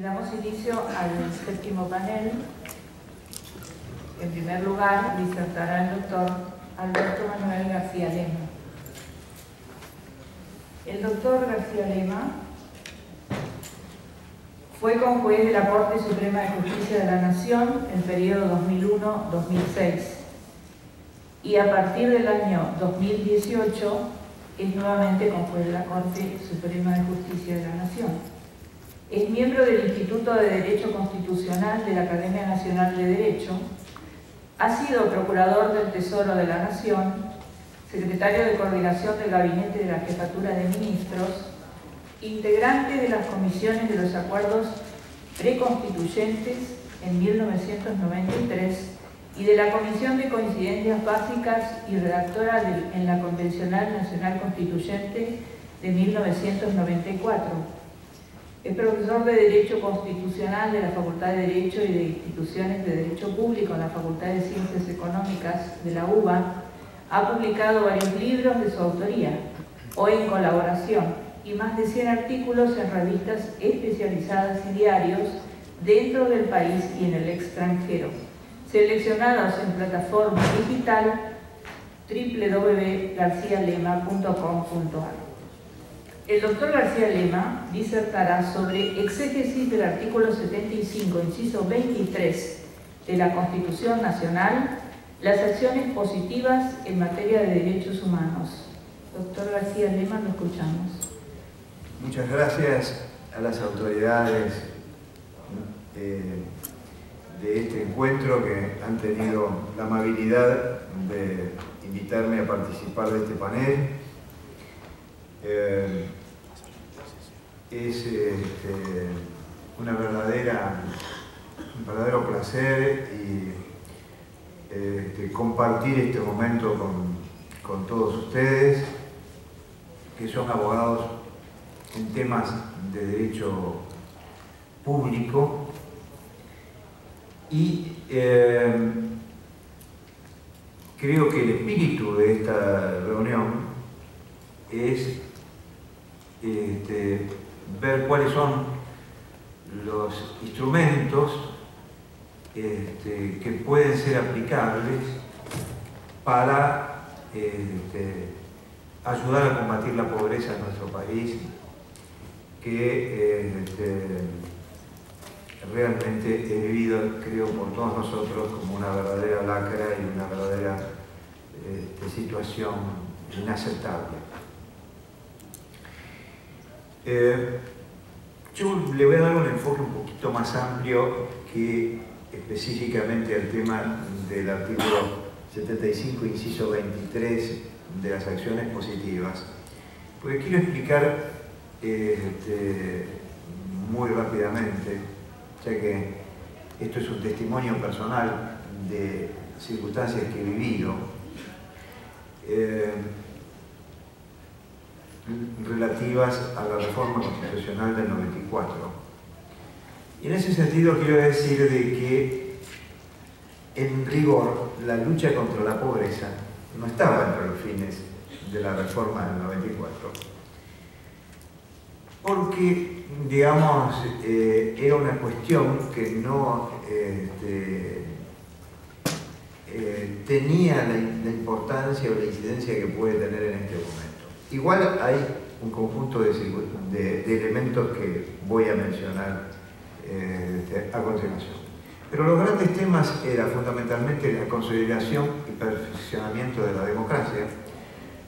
Damos inicio al séptimo panel. En primer lugar, disertará el doctor Alberto Manuel García Lema. El doctor García Lema fue conjuez de la Corte Suprema de Justicia de la Nación en el periodo 2001-2006 y a partir del año 2018 es nuevamente conjuez de la Corte Suprema de Justicia de la Nación. Es miembro del Instituto de Derecho Constitucional de la Academia Nacional de Derecho, ha sido Procurador del Tesoro de la Nación, Secretario de Coordinación del Gabinete de la Jefatura de Ministros, integrante de las comisiones de los acuerdos preconstituyentes en 1993 y de la Comisión de Coincidencias Básicas y redactora en la Convencional Nacional Constituyente de 1994. Es profesor de Derecho Constitucional de la Facultad de Derecho y de Instituciones de Derecho Público en la Facultad de Ciencias Económicas de la UBA. Ha publicado varios libros de su autoría o en colaboración y más de 100 artículos en revistas especializadas y diarios dentro del país y en el extranjero, seleccionados en plataforma digital www.garcialema.com.ar. El doctor García Lema disertará sobre exégesis del artículo 75, inciso 23 de la Constitución Nacional, las acciones positivas en materia de derechos humanos. Doctor García Lema, lo escuchamos. Muchas gracias a las autoridades de este encuentro que han tenido la amabilidad de invitarme a participar de este panel. Es un verdadero placer y compartir este momento con todos ustedes que son abogados en temas de derecho público y creo que el espíritu de esta reunión es ver cuáles son los instrumentos que pueden ser aplicables para ayudar a combatir la pobreza en nuestro país, que realmente he vivido, creo, por todos nosotros como una verdadera lacra y una verdadera situación inaceptable. Yo le voy a dar un enfoque un poquito más amplio que específicamente al tema del artículo 75, inciso 23 de las acciones positivas, porque quiero explicar muy rápidamente, ya que esto es un testimonio personal de circunstancias que he vivido, relativas a la reforma constitucional del 94. Y en ese sentido quiero decir de que, en rigor, la lucha contra la pobreza no estaba entre los fines de la reforma del 94, porque, digamos, era una cuestión que no tenía la importancia o la incidencia que puede tener en este momento. Igual hay un conjunto de elementos que voy a mencionar a continuación. Pero los grandes temas eran fundamentalmente la consolidación y perfeccionamiento de la democracia,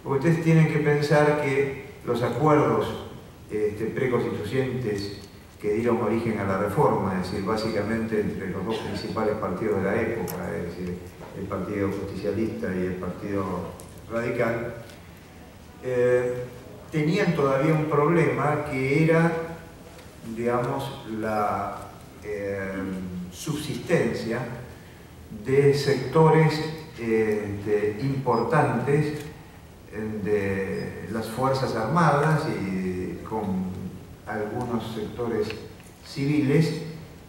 porque ustedes tienen que pensar que los acuerdos preconstituyentes que dieron origen a la reforma, es decir, básicamente entre los dos principales partidos de la época, es decir, el Partido Justicialista y el Partido Radical, tenían todavía un problema que era, digamos, la subsistencia de sectores importantes de las Fuerzas Armadas y con algunos sectores civiles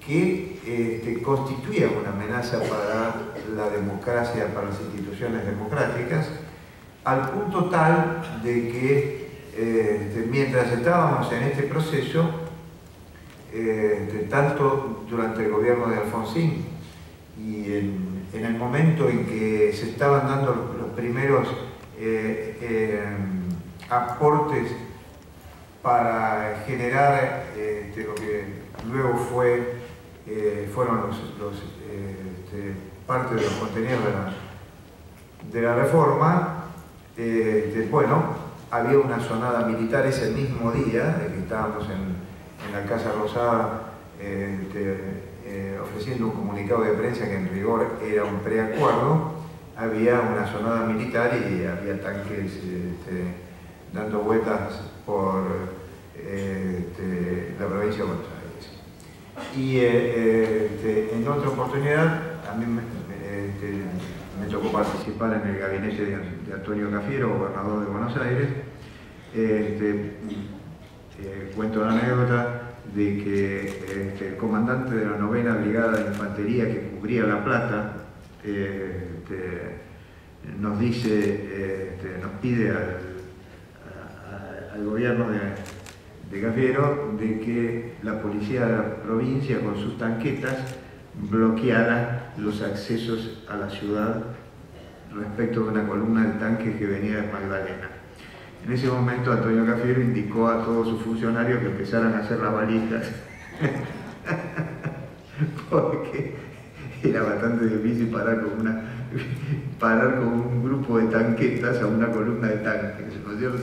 que constituían una amenaza para la democracia, para las instituciones democráticas, al punto tal de que mientras estábamos en este proceso tanto durante el gobierno de Alfonsín y en el momento en que se estaban dando los primeros aportes para generar lo que luego fueron parte de los contenidos de la reforma. Bueno, había una sonada militar ese mismo día, de que estábamos en la Casa Rosada ofreciendo un comunicado de prensa que en rigor era un preacuerdo. Había una sonada militar y había tanques dando vueltas por la provincia de Buenos Aires. Y en otra oportunidad, a mí me tocó participar en el gabinete de Antonio Cafiero, gobernador de Buenos Aires. Cuento la anécdota de que el comandante de la 9ª Brigada de Infantería que cubría La Plata nos dice, nos pide al gobierno de Cafiero de que la policía de la provincia con sus tanquetas bloqueara los accesos a la ciudad respecto de una columna de tanques que venía de Magdalena. En ese momento Antonio Cafiero indicó a todos sus funcionarios que empezaran a hacer las valijas porque era bastante difícil parar con un grupo de tanquetas a una columna de tanques, ¿no es cierto?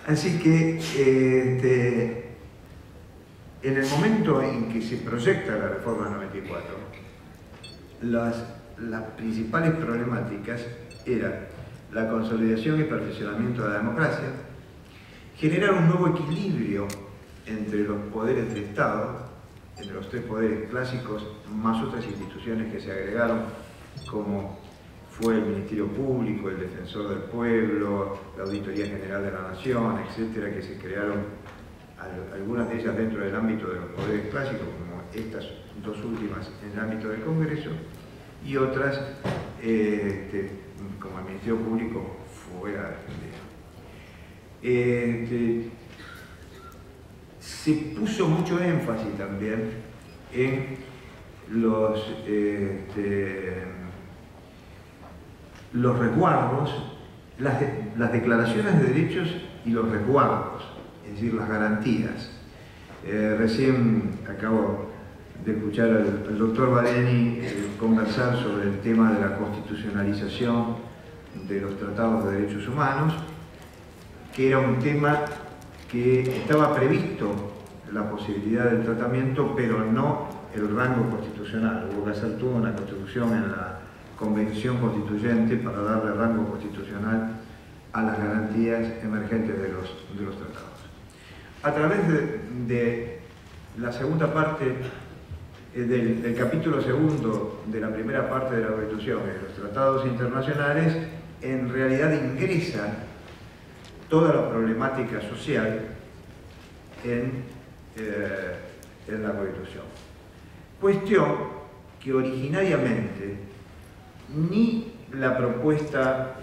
Así que en el momento en que se proyecta la reforma del 94, las principales problemáticas eran la consolidación y perfeccionamiento de la democracia, generar un nuevo equilibrio entre los poderes del Estado, entre los 3 poderes clásicos, más otras instituciones que se agregaron, como fue el Ministerio Público, el Defensor del Pueblo, la Auditoría General de la Nación, etcétera, que se crearon, algunas de ellas dentro del ámbito de los poderes clásicos, como estas 2 últimas en el ámbito del Congreso, y otras como el Ministerio Público fuera de se puso mucho énfasis también en los resguardos, las declaraciones de derechos y los resguardos, es decir, las garantías. Recién acabo de escuchar al doctor Badeni conversar sobre el tema de la constitucionalización de los tratados de derechos humanos, que era un tema que estaba previsto la posibilidad del tratamiento, pero no el rango constitucional. Hubo que hacer toda una construcción en la Convención Constituyente para darle rango constitucional a las garantías emergentes de los tratados. A través de la segunda parte del capítulo segundo de la primera parte de la Constitución, de los tratados internacionales, en realidad ingresa toda la problemática social en la Constitución. Cuestión que originariamente ni la propuesta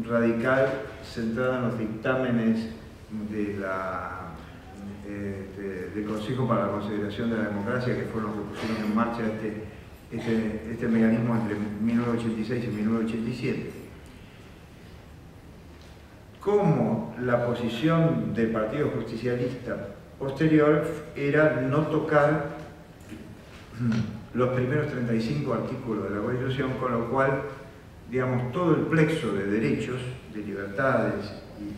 radical centrada en los dictámenes del Consejo para la Consideración de la Democracia, que fueron los que pusieron en marcha este mecanismo entre 1986 y 1987, como la posición del Partido Justicialista posterior era no tocar los primeros 35 artículos de la Constitución, con lo cual, digamos, todo el plexo de derechos, de libertades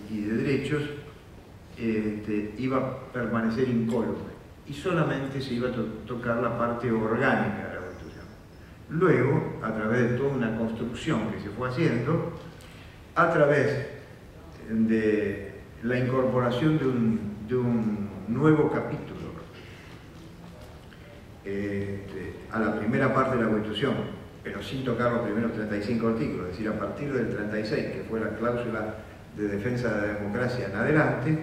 y de derechos iba a permanecer incólume y solamente se iba a tocar la parte orgánica de la Constitución. Luego, a través de toda una construcción que se fue haciendo, a través de la incorporación de un nuevo capítulo a la primera parte de la Constitución, pero sin tocar los primeros 35 artículos, es decir, a partir del 36, que fue la cláusula de defensa de la democracia en adelante,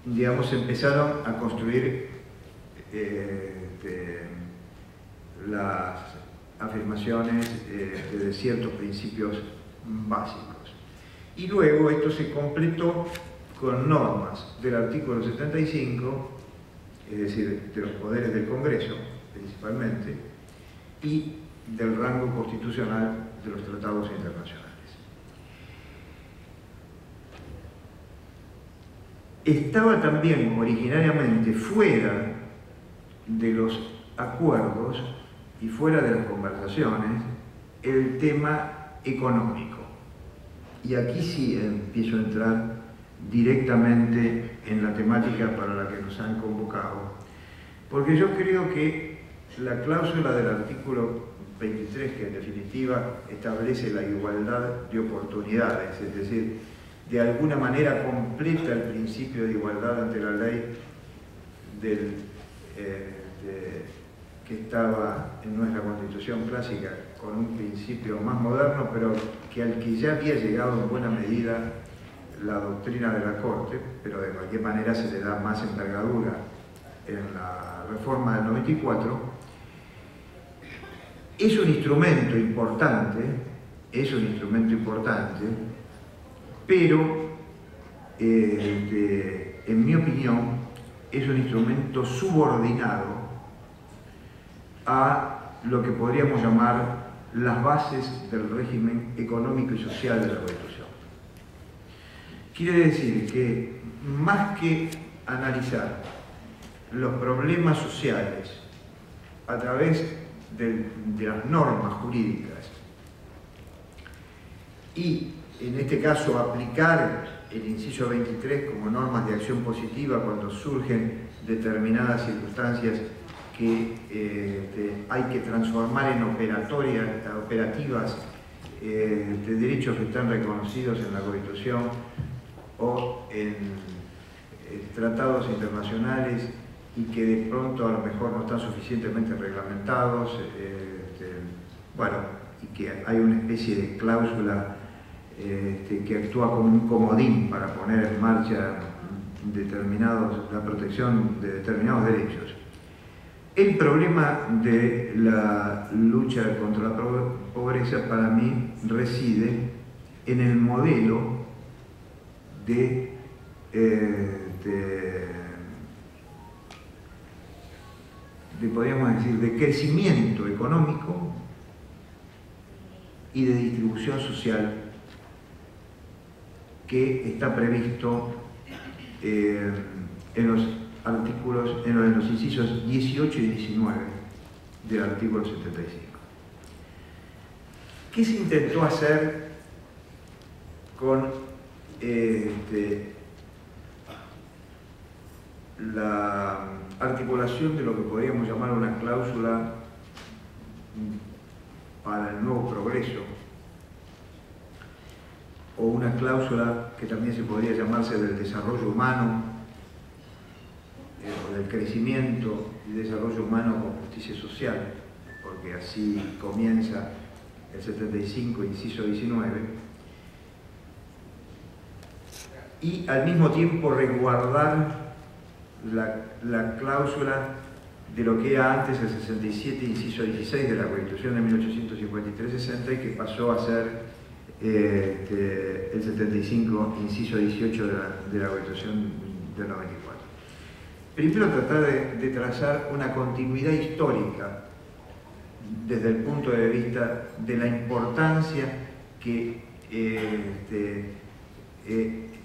digamos, empezaron a construir las afirmaciones de ciertos principios básicos. Y luego esto se completó con normas del artículo 75, es decir, de los poderes del Congreso, principalmente, y del rango constitucional de los tratados internacionales. Estaba también originariamente fuera de los acuerdos y fuera de las conversaciones el tema económico. Y aquí sí empiezo a entrar directamente en la temática para la que nos han convocado, porque yo creo que la cláusula del artículo 23, que en definitiva establece la igualdad de oportunidades, es decir, de alguna manera completa el principio de igualdad ante la ley que estaba en nuestra Constitución clásica, con un principio más moderno, pero que al que ya había llegado en buena medida la doctrina de la Corte, pero de cualquier manera se le da más envergadura en la reforma del 94, es un instrumento importante, pero en mi opinión es un instrumento subordinado a lo que podríamos llamar las bases del régimen económico y social de la Constitución. Quiere decir que más que analizar los problemas sociales a través de las normas jurídicas y en este caso aplicar el inciso 23 como normas de acción positiva cuando surgen determinadas circunstancias que hay que transformar en operativas de derechos que están reconocidos en la Constitución o en tratados internacionales y que de pronto a lo mejor no están suficientemente reglamentados, bueno, y que hay una especie de cláusula que actúa como un comodín para poner en marcha la protección de determinados derechos. El problema de la lucha contra la pobreza para mí reside en el modelo podríamos decir, de crecimiento económico y de distribución social que está previsto en los incisos 18 y 19 del artículo 75. ¿Qué se intentó hacer con la articulación de lo que podríamos llamar una cláusula para el nuevo progreso, o una cláusula que también se podría llamarse del desarrollo humano, o del crecimiento y desarrollo humano con justicia social, porque así comienza el 75, inciso 19, y al mismo tiempo resguardar la cláusula de lo que era antes el 67, inciso 16 de la Constitución de 1853-60 y que pasó a ser el 75, inciso 18 de la Constitución del 94. Primero tratar de trazar una continuidad histórica desde el punto de vista de la importancia que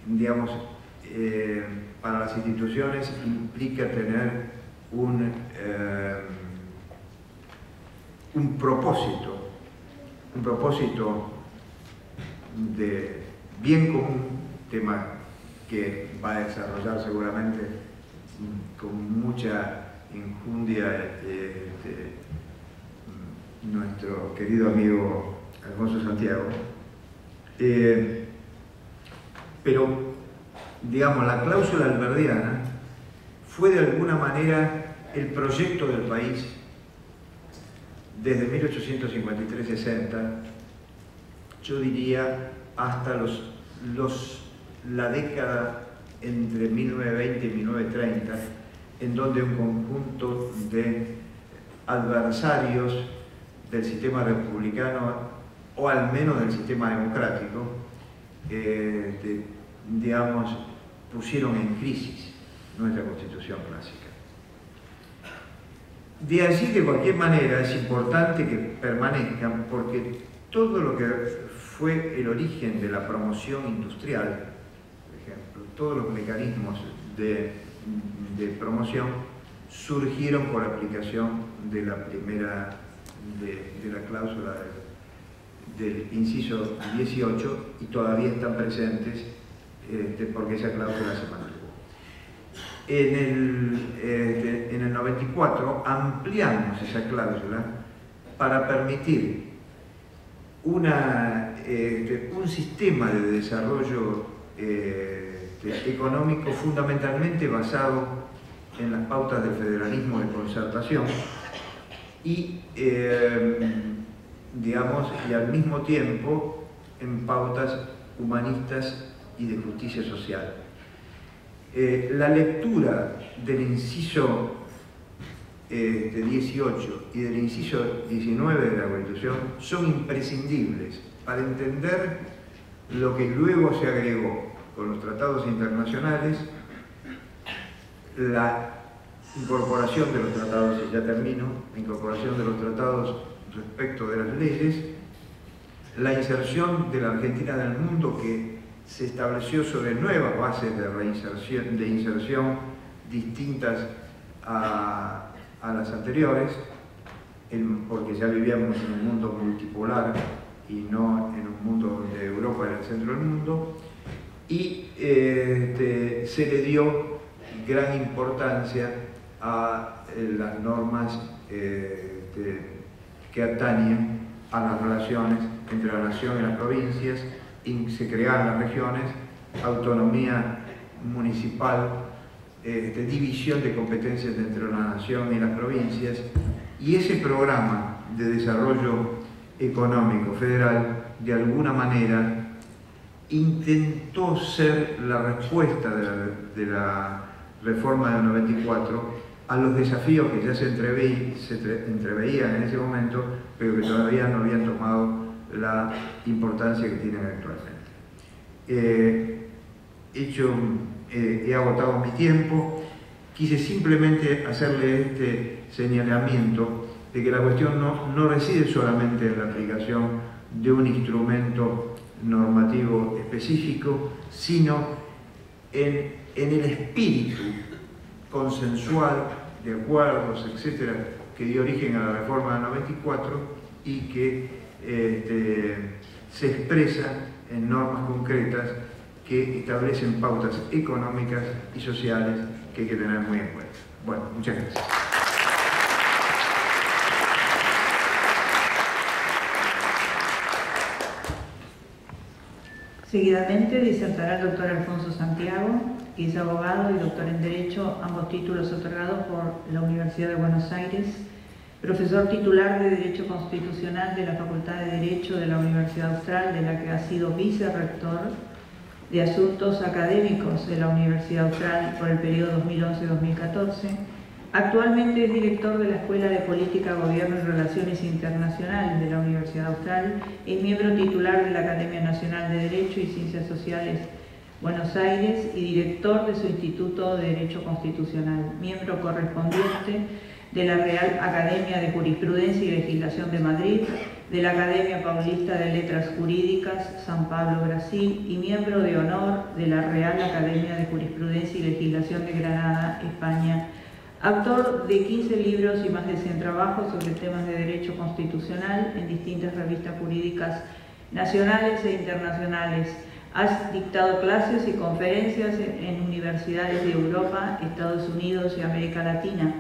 digamos, para las instituciones implica tener un propósito de bien común, tema que va a desarrollar seguramente con mucha enjundia nuestro querido amigo Alfonso Santiago. Pero, digamos, la cláusula alberdiana fue de alguna manera el proyecto del país desde 1853-60, yo diría hasta la década entre 1920 y 1930, en donde un conjunto de adversarios del sistema republicano, o al menos del sistema democrático, digamos, pusieron en crisis nuestra Constitución clásica. De allí, de cualquier manera, es importante que permanezcan, porque todo lo que fue el origen de la promoción industrial, por ejemplo, todos los mecanismos de promoción surgieron por aplicación de la primera, de la cláusula del inciso 18 y todavía están presentes porque esa cláusula se mantuvo. En el 94 ampliamos esa cláusula para permitir un sistema de desarrollo económico fundamentalmente basado en las pautas del federalismo de concertación y, digamos, y al mismo tiempo en pautas humanistas y de justicia social. La lectura del inciso 18 y del inciso 19 de la Constitución son imprescindibles para entender lo que luego se agregó con los tratados internacionales, la incorporación de los tratados, y ya termino, la incorporación de los tratados respecto de las leyes, la inserción de la Argentina en el mundo que se estableció sobre nuevas bases de inserción distintas a las anteriores, porque ya vivíamos en un mundo multipolar y no en un mundo donde Europa era el centro del mundo, y se le dio gran importancia a las normas que atañen a las relaciones entre la nación y las provincias, y se crearon las regiones, autonomía municipal, división de competencias entre la nación y las provincias, y ese programa de desarrollo económico federal de alguna manera intentó ser la respuesta de la reforma del 94 a los desafíos que ya se entreveían en ese momento, pero que todavía no habían tomado la importancia que tienen actualmente. He agotado mi tiempo, quise simplemente hacerle este señalamiento de que la cuestión no reside solamente en la aplicación de un instrumento normativo específico, sino en el espíritu consensual de acuerdos, etcétera, que dio origen a la reforma del 94 y que se expresa en normas concretas que establecen pautas económicas y sociales que hay que tener muy en cuenta. Bueno, muchas gracias. Seguidamente disertará el doctor Alfonso Santiago, que es abogado y doctor en Derecho, ambos títulos otorgados por la Universidad de Buenos Aires, profesor titular de Derecho Constitucional de la Facultad de Derecho de la Universidad Austral, de la que ha sido vicerrector de Asuntos Académicos de la Universidad Austral por el periodo 2011-2014. Actualmente es director de la Escuela de Política, Gobierno y Relaciones Internacionales de la Universidad Austral, es miembro titular de la Academia Nacional de Derecho y Ciencias Sociales Buenos Aires y director de su Instituto de Derecho Constitucional, miembro correspondiente de la Real Academia de Jurisprudencia y Legislación de Madrid, de la Academia Paulista de Letras Jurídicas San Pablo, Brasil, y miembro de honor de la Real Academia de Jurisprudencia y Legislación de Granada, España. Autor de 15 libros y más de 100 trabajos sobre temas de derecho constitucional en distintas revistas jurídicas nacionales e internacionales. Ha dictado clases y conferencias en universidades de Europa, Estados Unidos y América Latina.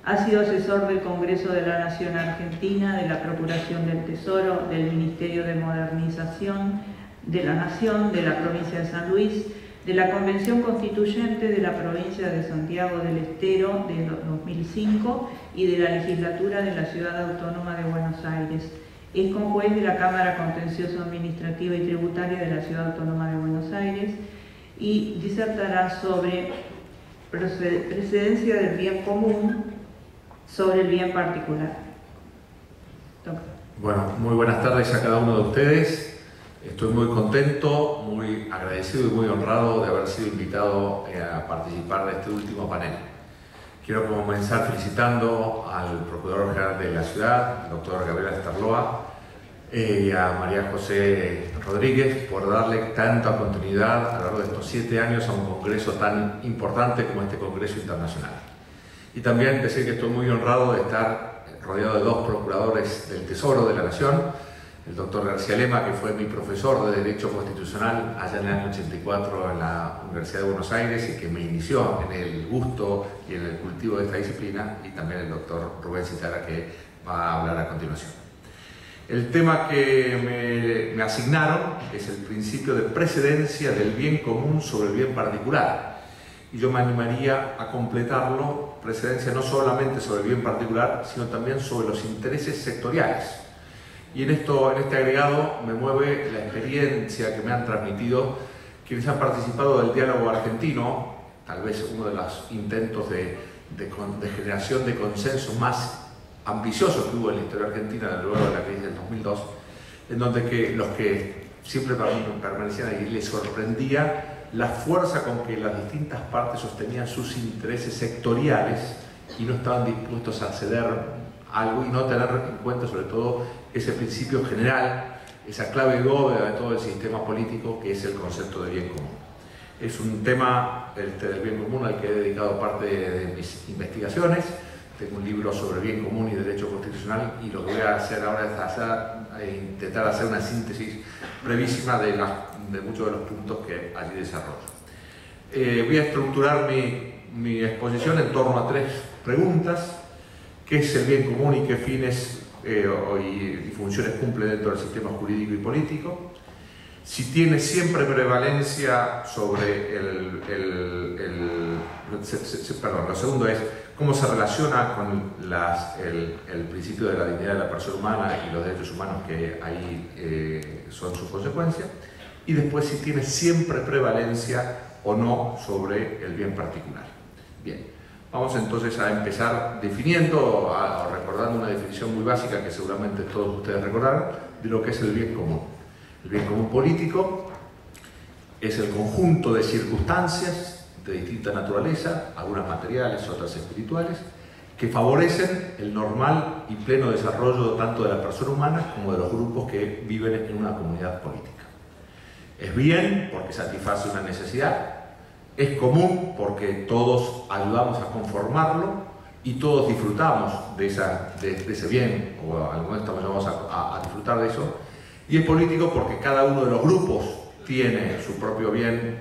Ha sido asesor del Congreso de la Nación Argentina, de la Procuración del Tesoro, del Ministerio de Modernización de la Nación, de la Provincia de San Luis, de la Convención Constituyente de la Provincia de Santiago del Estero de 2005 y de la Legislatura de la Ciudad Autónoma de Buenos Aires. Es conjuez de la Cámara Contencioso Administrativa y Tributaria de la Ciudad Autónoma de Buenos Aires y disertará sobre precedencia del bien común sobre el bien particular. Doctor. Bueno, muy buenas tardes a cada uno de ustedes. Estoy muy contento, muy agradecido y muy honrado de haber sido invitado a participar de este último panel. Quiero comenzar felicitando al Procurador General de la Ciudad, el doctor Gabriel Starloa, y a María José Rodríguez por darle tanta continuidad a lo largo de estos 7 años a un congreso tan importante como este Congreso Internacional. Y también decir que estoy muy honrado de estar rodeado de 2 procuradores del Tesoro de la Nación, el doctor García Lema, que fue mi profesor de Derecho Constitucional allá en el año 84 en la Universidad de Buenos Aires y que me inició en el gusto y en el cultivo de esta disciplina, y también el doctor Rubén Citara, que va a hablar a continuación. El tema que me asignaron es el principio de precedencia del bien común sobre el bien particular. Y yo me animaría a completarlo, precedencia no solamente sobre el bien particular, sino también sobre los intereses sectoriales. Y en este agregado me mueve la experiencia que me han transmitido quienes han participado del diálogo argentino, tal vez uno de los intentos de generación de consenso más ambiciosos que hubo en la historia argentina luego de la crisis del 2002, en donde los que siempre permanecían ahí les sorprendía la fuerza con que las distintas partes sostenían sus intereses sectoriales y no estaban dispuestos a ceder algo y no tener en cuenta sobre todo ese principio general, esa clave bóveda de todo el sistema político que es el concepto de bien común. Es un tema del bien común al que he dedicado parte de mis investigaciones. Tengo un libro sobre bien común y derecho constitucional, y lo que voy a hacer ahora es intentar hacer una síntesis brevísima de muchos de los puntos que allí desarrollo. Voy a estructurar mi exposición en torno a 3 preguntas. ¿Qué es el bien común y qué fines y funciones cumple dentro del sistema jurídico y político? Si tiene siempre prevalencia sobre lo segundo es cómo se relaciona con el principio de la dignidad de la persona humana y los derechos humanos que ahí son su consecuencia. Y después si tiene siempre prevalencia o no sobre el bien particular. Bien. Vamos entonces a empezar definiendo o recordando una definición muy básica que seguramente todos ustedes recordarán de lo que es el bien común. El bien común político es el conjunto de circunstancias de distinta naturaleza, algunas materiales, otras espirituales, que favorecen el normal y pleno desarrollo tanto de la persona humana como de los grupos que viven en una comunidad política. Es bien porque satisface una necesidad. Es común porque todos ayudamos a conformarlo y todos disfrutamos de ese bien, o algunos estamos llamados a disfrutar de eso. Y es político porque cada uno de los grupos tiene su propio bien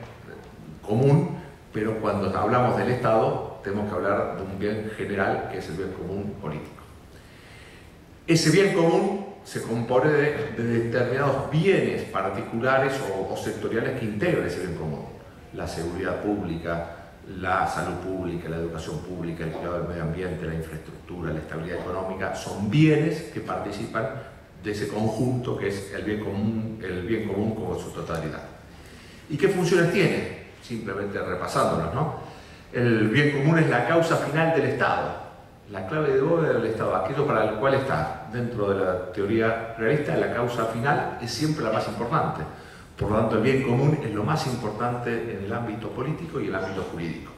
común, pero cuando hablamos del Estado tenemos que hablar de un bien general que es el bien común político. Ese bien común se compone de determinados bienes particulares o sectoriales que integran ese bien común. La seguridad pública, la salud pública, la educación pública, el cuidado del medio ambiente, la infraestructura, la estabilidad económica, son bienes que participan de ese conjunto que es el bien común como su totalidad. ¿Y qué funciones tiene? Simplemente repasándolas, ¿no? El bien común es la causa final del Estado, la clave de bóveda del Estado, aquello para el cual está. Dentro de la teoría realista, la causa final es siempre la más importante. Por lo tanto, el bien común es lo más importante en el ámbito político y el ámbito jurídico.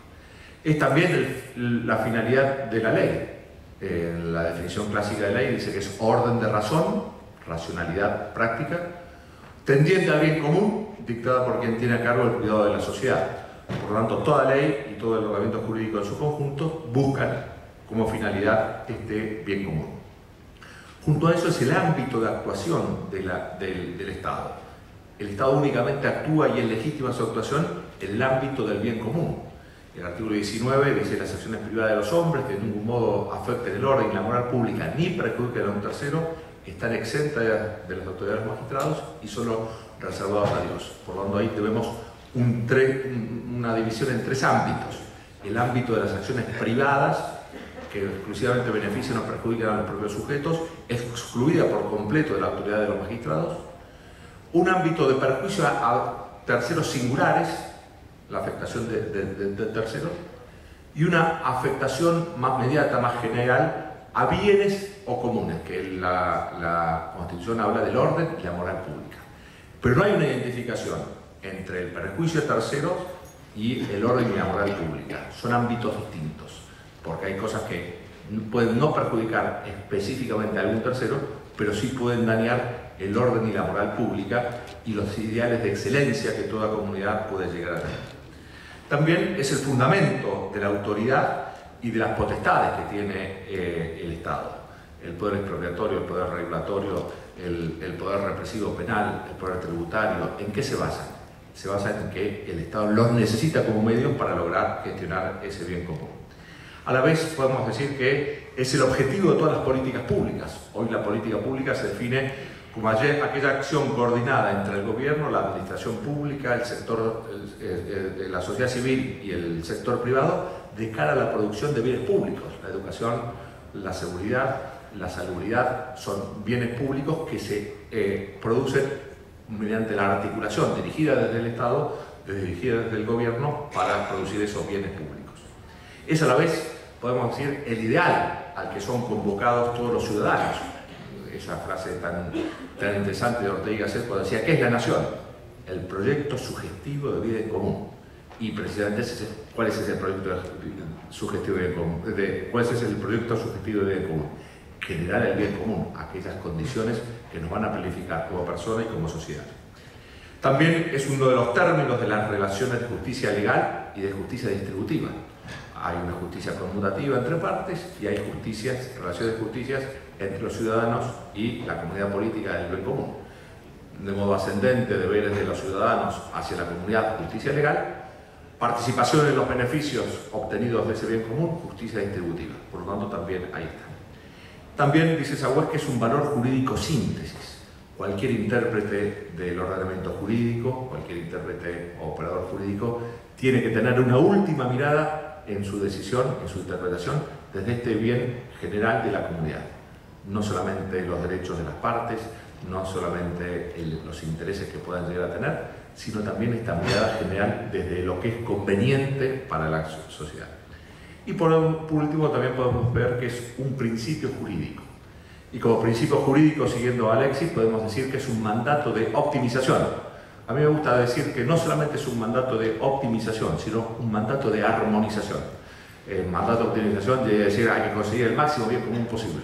Es también la finalidad de la ley. La definición clásica de ley dice que es orden de razón, racionalidad práctica, tendiente al bien común, dictada por quien tiene a cargo el cuidado de la sociedad. Por lo tanto, toda ley y todo el ordenamiento jurídico en su conjunto buscan como finalidad este bien común. Junto a eso es el ámbito de actuación del Estado. El Estado únicamente actúa y es legítima su actuación en el ámbito del bien común. El artículo 19 dice: las acciones privadas de los hombres que de ningún modo afecten el orden y la moral pública ni perjudiquen a un tercero están exentas de las autoridades de los magistrados y solo reservadas a Dios. Por lo tanto, ahí tenemos una división en 3 ámbitos. El ámbito de las acciones privadas, que exclusivamente benefician o perjudican a los propios sujetos, es excluida por completo de la autoridad de los magistrados. Un ámbito de perjuicio a terceros singulares, la afectación de terceros, y una afectación más mediata, más general, a bienes o comunes, que la Constitución habla del orden y la moral pública. Pero no hay una identificación entre el perjuicio de terceros y el orden y la moral pública. Son ámbitos distintos, porque hay cosas que pueden no perjudicar específicamente a algún tercero, pero sí pueden dañar el orden y la moral pública y los ideales de excelencia que toda comunidad puede llegar a tener. También es el fundamento de la autoridad y de las potestades que tiene el Estado. El poder expropiatorio, el poder regulatorio, el poder represivo penal, el poder tributario. ¿En qué se basan? Se basan en que el Estado los necesita como medios para lograr gestionar ese bien común. A la vez podemos decir que es el objetivo de todas las políticas públicas. Hoy la política pública se define como aquella acción coordinada entre el gobierno, la administración pública, el sector, la sociedad civil y el sector privado de cara a la producción de bienes públicos. La educación, la seguridad, la salubridad son bienes públicos que se producen mediante la articulación dirigida desde el Estado, dirigida desde el gobierno para producir esos bienes públicos. Es a la vez, podemos decir, el ideal al que son convocados todos los ciudadanos. Esa frase tan interesante de Ortega y Gasset cuando decía, ¿qué es la nación? El proyecto sugestivo de vida en común. Y precisamente ¿cuál es ese proyecto sugestivo de vida en común? ¿Cuál es el proyecto sugestivo de vida en común? Generar el bien común, aquellas condiciones que nos van a planificar como persona y como sociedad. También es uno de los términos de las relaciones de justicia legal y de justicia distributiva. Hay una justicia conmutativa entre partes y hay relaciones de justicias entre los ciudadanos y la comunidad política del bien común. De modo ascendente, deberes de los ciudadanos hacia la comunidad, justicia legal, participación en los beneficios obtenidos de ese bien común, justicia distributiva. Por lo tanto, también ahí está. También dice Sagüez que es un valor jurídico síntesis. Cualquier intérprete del ordenamiento jurídico, cualquier intérprete o operador jurídico, tiene que tener una última mirada en su decisión, en su interpretación, desde este bien general de la comunidad. No solamente los derechos de las partes, no solamente los intereses que puedan llegar a tener, sino también esta mirada general desde lo que es conveniente para la sociedad. Y por último también podemos ver que es un principio jurídico. Y como principio jurídico, siguiendo a Alexis, podemos decir que es un mandato de optimización. A mí me gusta decir que no solamente es un mandato de optimización, sino un mandato de armonización. El mandato de optimización debe decir que hay que conseguir el máximo bien común posible.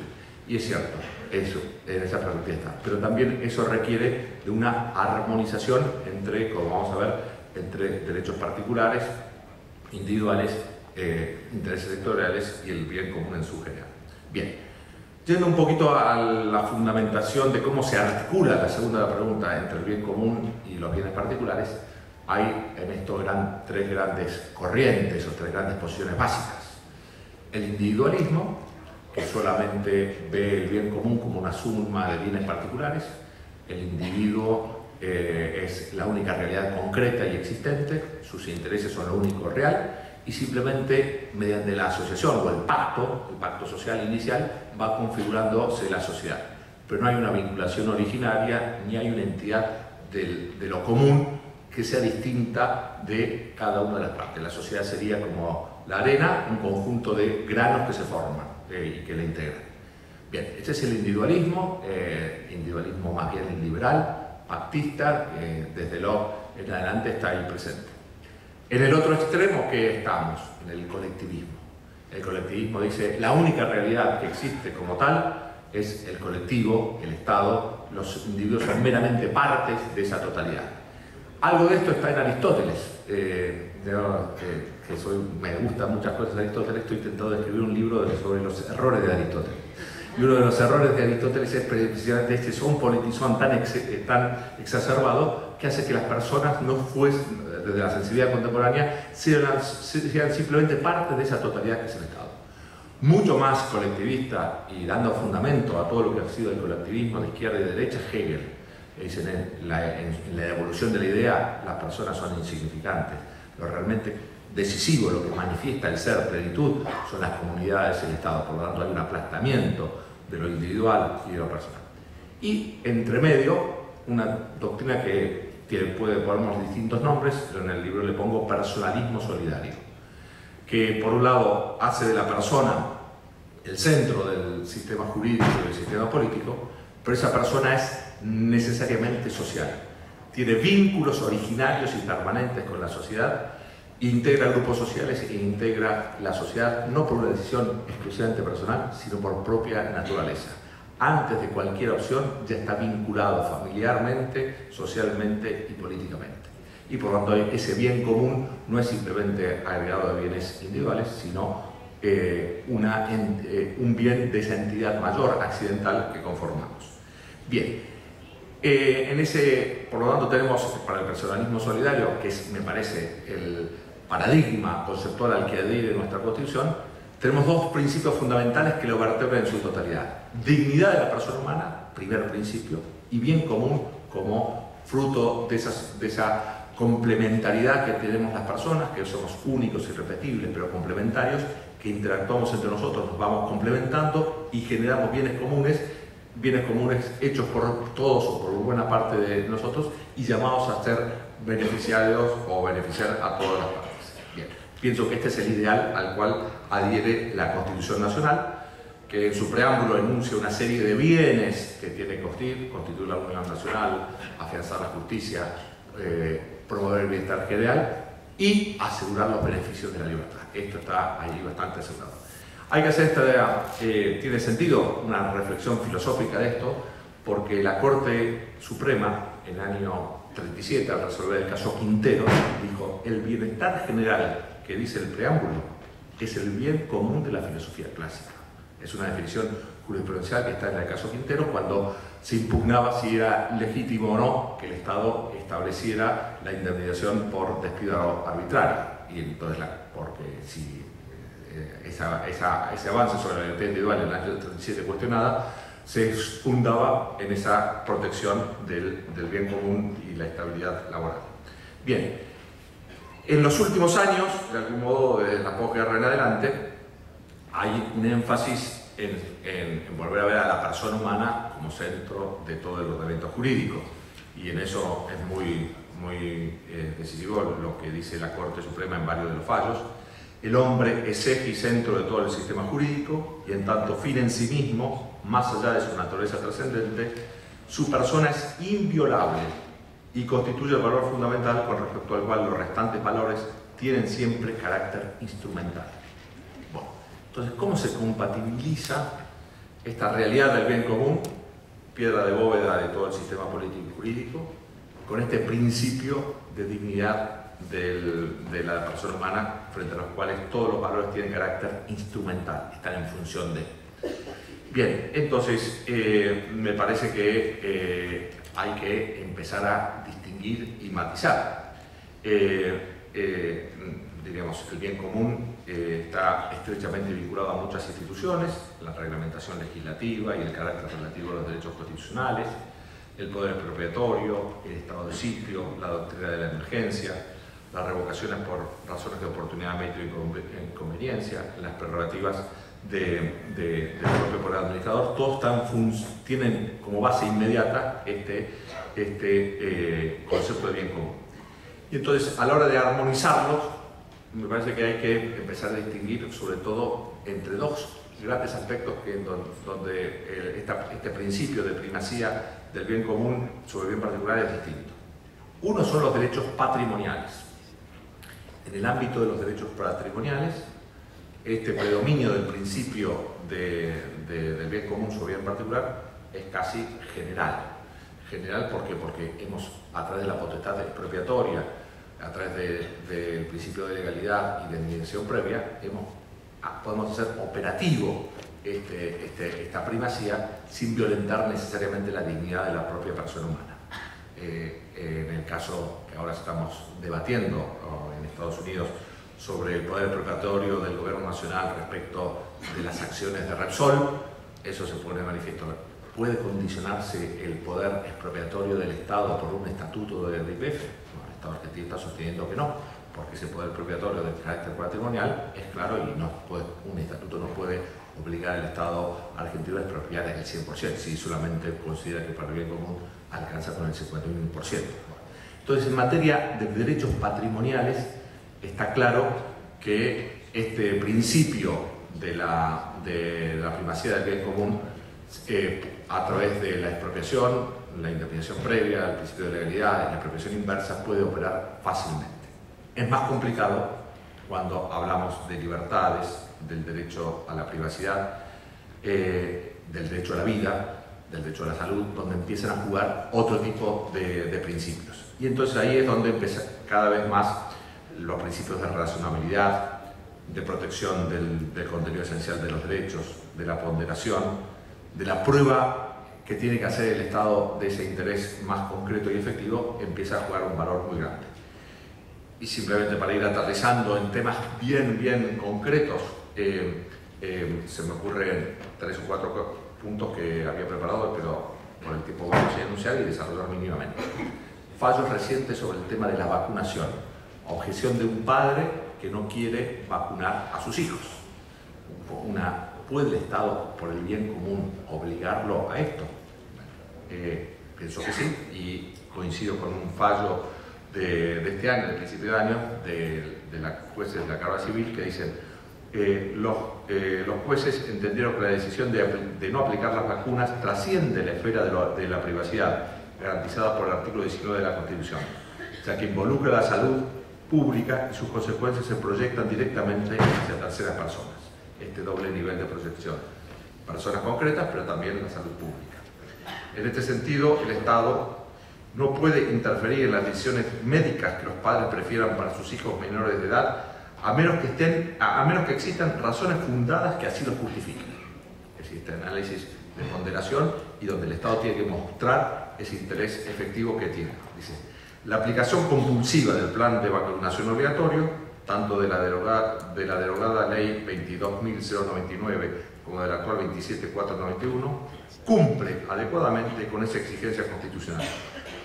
Y es cierto, eso, en esa perspectiva está. Pero también eso requiere de una armonización entre, como vamos a ver, entre derechos particulares, individuales, intereses sectoriales y el bien común en su general. Bien, yendo un poquito a la fundamentación de cómo se articula la segunda pregunta entre el bien común y los bienes particulares, hay en esto tres grandes corrientes o tres grandes posiciones básicas. El individualismo, que solamente ve el bien común como una suma de bienes particulares. El individuo es la única realidad concreta y existente, sus intereses son lo único real, y simplemente mediante la asociación o el pacto social inicial, va configurándose la sociedad. Pero no hay una vinculación originaria, ni hay una entidad de lo común que sea distinta de cada una de las partes. La sociedad sería como la arena, un conjunto de granos que se forman y que la integran. Bien, este es el individualismo más bien liberal, pactista, desde lo en adelante está ahí presente. En el otro extremo, ¿qué estamos? En el colectivismo. El colectivismo dice, la única realidad que existe como tal es el colectivo, el Estado, los individuos son meramente partes de esa totalidad. Algo de esto está en Aristóteles. Me gustan muchas cosas de Aristóteles, estoy intentando escribir un libro sobre los errores de Aristóteles. Y uno de los errores de Aristóteles es precisamente este son tan exacerbado que hace que las personas no fuesen, desde la sensibilidad contemporánea, sean simplemente parte de esa totalidad que es el Estado. Mucho más colectivista y dando fundamento a todo lo que ha sido el colectivismo de izquierda y de derecha, Hegel. Dicen en la evolución de la idea, las personas son insignificantes. Lo realmente decisivo, lo que manifiesta el ser, plenitud, son las comunidades y el Estado. Por lo tanto, hay un aplastamiento de lo individual y de lo personal. Y entre medio, una doctrina que puede ponernos distintos nombres, pero en el libro le pongo personalismo solidario, que por un lado hace de la persona el centro del sistema jurídico y del sistema político, pero esa persona es necesariamente social. tiene vínculos originarios y permanentes con la sociedad, integra grupos sociales e integra la sociedad no por una decisión exclusivamente personal, sino por propia naturaleza. Antes de cualquier opción ya está vinculado familiarmente, socialmente y políticamente. Y por lo tanto ese bien común no es simplemente agregado de bienes individuales, sino un bien de esa entidad mayor accidental que conformamos. Bien, por lo tanto tenemos para el personalismo solidario, que es, me parece, el paradigma conceptual al que adhiere nuestra Constitución, tenemos dos principios fundamentales que lo vertebran en su totalidad. Dignidad de la persona humana, primer principio, y bien común como fruto de esa complementariedad que tenemos las personas, que somos únicos y irrepetibles, pero complementarios, que interactuamos entre nosotros, nos vamos complementando y generamos bienes comunes hechos por todos o por buena parte de nosotros y llamados a ser beneficiarios o beneficiar a todas las partes. Bien, pienso que este es el ideal al cual adhiere la Constitución Nacional, que en su preámbulo enuncia una serie de bienes que tiene que constituir la unidad nacional, afianzar la justicia, promover el bienestar general y asegurar los beneficios de la libertad. Esto está ahí bastante asegurado. Hay que hacer tiene sentido una reflexión filosófica de esto, porque la Corte Suprema, en el año 37, al resolver el caso Quintero, dijo: el bienestar general que dice el preámbulo es el bien común de la filosofía clásica. Es una definición jurisprudencial que está en el caso Quintero, cuando se impugnaba si era legítimo o no que el Estado estableciera la indemnización por despido arbitrario. Y entonces, porque si ese avance sobre la libertad individual en el año 37 cuestionada, se fundaba en esa protección del bien común y la estabilidad laboral. Bien, en los últimos años, de algún modo desde la posguerra en adelante, hay un énfasis en volver a ver a la persona humana como centro de todo el ordenamiento jurídico, y en eso es muy decisivo lo que dice la Corte Suprema en varios de los fallos. El hombre es eje y centro de todo el sistema jurídico, y en tanto fin en sí mismo, más allá de su naturaleza trascendente, su persona es inviolable y constituye el valor fundamental con respecto al cual los restantes valores tienen siempre carácter instrumental. Bueno, entonces, ¿cómo se compatibiliza esta realidad del bien común, piedra de bóveda de todo el sistema político y jurídico, con este principio de dignidad de la persona humana, frente a los cuales todos los valores tienen carácter instrumental, están en función de? Bien, entonces me parece que hay que empezar a distinguir y matizar. Diríamos, el bien común está estrechamente vinculado a muchas instituciones, la reglamentación legislativa y el carácter relativo a los derechos constitucionales, el poder expropiatorio, el estado de sitio, la doctrina de la emergencia, las revocaciones por razones de oportunidad, mérito e inconveniencia, las prerrogativas del propio poder administrador, todos tienen como base inmediata este concepto de bien común. Y entonces, a la hora de armonizarlos, me parece que hay que empezar a distinguir sobre todo entre dos grandes aspectos donde este principio de primacía del bien común sobre el bien particular es distinto. Uno son los derechos patrimoniales. En el ámbito de los derechos patrimoniales, este predominio del principio del bien común sobre bien particular es casi general. General, ¿por qué? Porque a través de la potestad expropiatoria, a través del principio de legalidad y de indemnización previa, podemos hacer operativo esta primacía sin violentar necesariamente la dignidad de la propia persona humana. En el caso que ahora estamos debatiendo en Estados Unidos sobre el poder expropiatorio del gobierno nacional respecto de las acciones de Repsol, eso se pone de manifiesto. ¿Puede condicionarse el poder expropiatorio del Estado por un estatuto del IPF? Bueno, el Estado argentino está sosteniendo que no, porque ese poder expropiatorio de carácter patrimonial es claro y un estatuto no puede obligar al Estado argentino a expropiar el 100%, si solamente considera que para el bien común alcanza con el 51%. Entonces, en materia de derechos patrimoniales, está claro que este principio de la primacía del bien común a través de la expropiación la indemnización previa, el principio de legalidad y la expropiación inversa puede operar fácilmente. Es más complicado cuando hablamos de libertades, del derecho a la privacidad, del derecho a la vida, del derecho a la salud, donde empiezan a jugar otro tipo de principios. Y entonces ahí es donde empiezan cada vez más los principios de razonabilidad, de protección del contenido esencial de los derechos, de la ponderación, de la prueba que tiene que hacer el Estado de ese interés más concreto y efectivo, empieza a jugar un valor muy grande. Y simplemente para ir aterrizando en temas bien concretos, se me ocurren 3 o 4 puntos que había preparado, pero por el tiempo vamos a enunciar y desarrollar mínimamente. Fallos recientes sobre el tema de la vacunación. Objeción de un padre que no quiere vacunar a sus hijos. ¿Puede el Estado, por el bien común, obligarlo a esto? Pienso que sí, y coincido con un fallo de este año, del principio de año, de la jueces de la Cámara Civil, que dicen los jueces entendieron que la decisión de no aplicar las vacunas trasciende la esfera de la privacidad garantizada por el artículo 19 de la Constitución, ya que involucra la salud pública y sus consecuencias se proyectan directamente hacia terceras personas. Este doble nivel de proyección. Personas concretas, pero también la salud pública. En este sentido, el Estado no puede interferir en las decisiones médicas que los padres prefieran para sus hijos menores de edad, a menos que existan razones fundadas que así lo justifiquen. Existe análisis de ponderación y donde el Estado tiene que mostrar ese interés efectivo que tiene. Dice, la aplicación compulsiva del plan de vacunación obligatorio, tanto de la derogada ley 22.099 como de la actual 27.491, cumple adecuadamente con esa exigencia constitucional,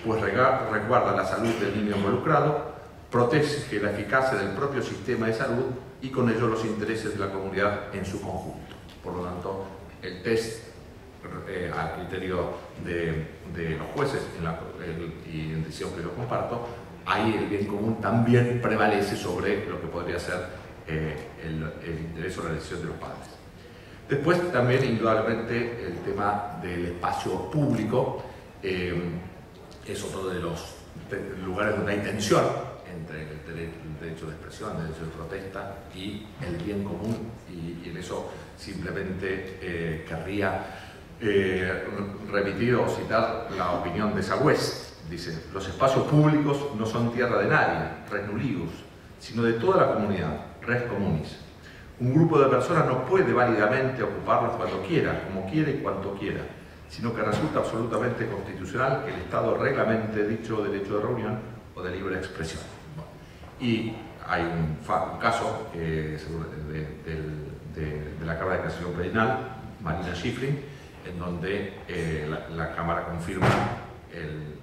pues resguarda la salud del niño involucrado, protege la eficacia del propio sistema de salud y con ello los intereses de la comunidad en su conjunto. Por lo tanto, el test a criterio de los jueces y en decisión que yo comparto, ahí el bien común también prevalece sobre lo que podría ser el interés o la decisión de los padres. Después también indudablemente el tema del espacio público es otro de los lugares donde hay tensión entre el derecho de expresión, el derecho de protesta y el bien común, y en eso simplemente querría remitir o citar la opinión de Sagüez. Dice, los espacios públicos no son tierra de nadie, res nullius, sino de toda la comunidad, res communis. Un grupo de personas no puede válidamente ocuparlos cuando quiera, como quiere y cuanto quiera, sino que resulta absolutamente constitucional que el Estado reglamente dicho derecho de reunión o de libre expresión. Bueno, y hay un caso de la Cámara de Casación Penal, Marina Schifrin, en donde la Cámara confirma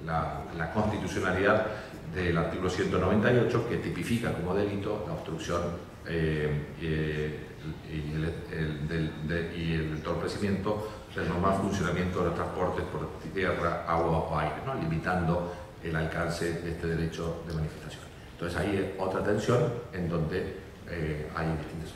la constitucionalidad del artículo 198, que tipifica como delito la obstrucción y el entorpecimiento del normal funcionamiento de los transportes por tierra, agua o aire, ¿no? Limitando el alcance de este derecho de manifestación. Entonces ahí hay otra tensión en donde hay distintas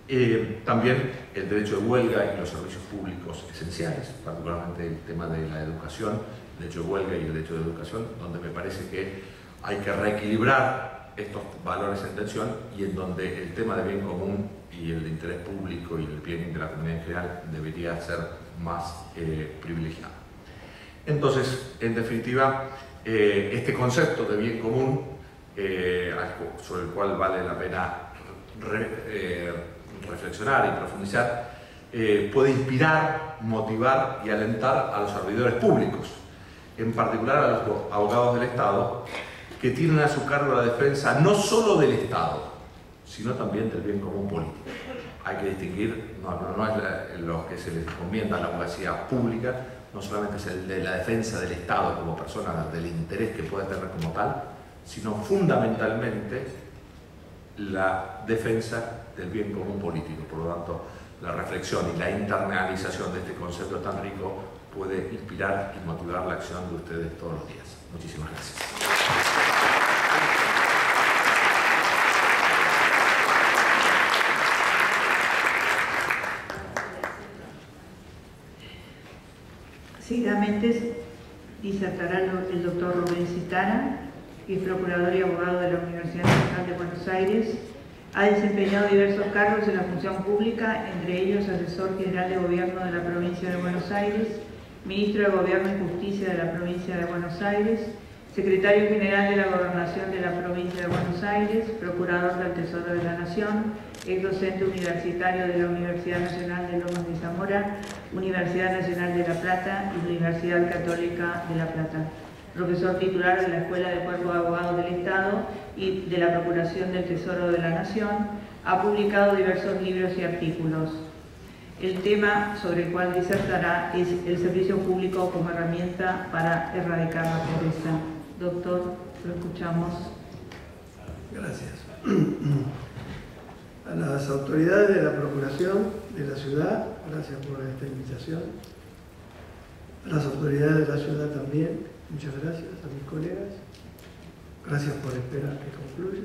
opiniones. También el derecho de huelga y los servicios públicos esenciales, particularmente el tema de la educación, el derecho de huelga y el derecho de educación, donde me parece que hay que reequilibrar estos valores en tensión y en donde el tema de bien común y el de interés público y el bien de la comunidad en general debería ser más privilegiado. Entonces, en definitiva, este concepto de bien común, sobre el cual vale la pena reflexionar y profundizar, puede inspirar, motivar y alentar a los servidores públicos, en particular a los abogados del Estado, que tienen a su cargo la defensa no solo del Estado, sino también del bien común político. Hay que distinguir, no es lo que se les encomienda a la abogacía pública, no solamente es el de la defensa del Estado como persona, del interés que puede tener como tal, sino fundamentalmente la defensa del bien común político. Por lo tanto, la reflexión y la internalización de este concepto tan rico puede inspirar y motivar la acción de ustedes todos los días. Muchísimas gracias. Sí, realmente Disertará el doctor Rubén Citara, que es procurador y abogado de la Universidad Nacional de Buenos Aires. Ha desempeñado diversos cargos en la función pública, entre ellos asesor general de gobierno de la provincia de Buenos Aires, ministro de Gobierno y Justicia de la provincia de Buenos Aires, secretario general de la Gobernación de la provincia de Buenos Aires, procurador del Tesoro de la Nación, ex docente universitario de la Universidad Nacional de Lomas de Zamora, Universidad Nacional de La Plata y Universidad Católica de La Plata. Profesor titular de la Escuela de Cuerpo de Abogados del Estado y de la Procuración del Tesoro de la Nación, ha publicado diversos libros y artículos. El tema sobre el cual disertará es el servicio público como herramienta para erradicar la pobreza. Doctor, lo escuchamos. Gracias. A las autoridades de la Procuración de la ciudad, gracias por esta invitación. A las autoridades de la ciudad también, muchas gracias. A mis colegas, gracias por esperar que concluya.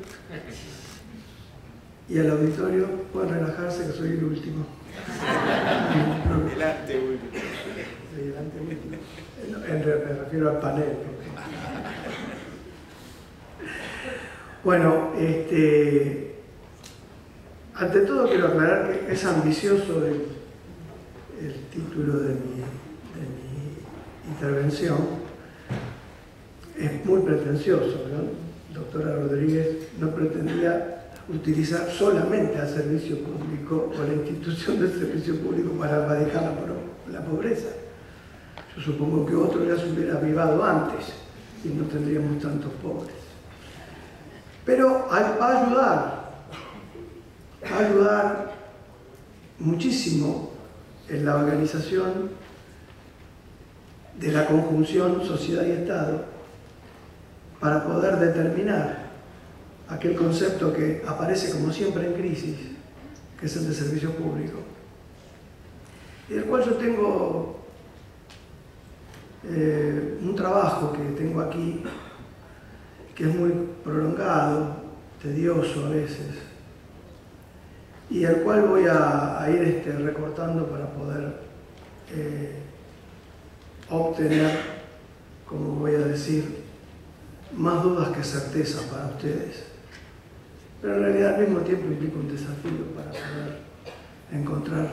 Y al auditorio, pueden relajarse que soy el último. Delante último. Delante último. Me refiero al panel. Bueno, ante todo quiero aclarar que es ambicioso el título de mi intervención. Es muy pretencioso, ¿no? Doctora Rodríguez no pretendía utilizar solamente al servicio público o la institución del servicio público para erradicar la pobreza. Yo supongo que otro ya se hubiera avivado antes y no tendríamos tantos pobres. Pero va a ayudar muchísimo en la organización de la conjunción sociedad y Estado para poder determinar aquel concepto que aparece como siempre en crisis, que es el de servicio público, y del cual yo tengo un trabajo que tengo aquí, que es muy prolongado, tedioso a veces, y al cual voy a ir recortando para poder obtener, como voy a decir, más dudas que certezas para ustedes. Pero en realidad al mismo tiempo implica un desafío para poder encontrar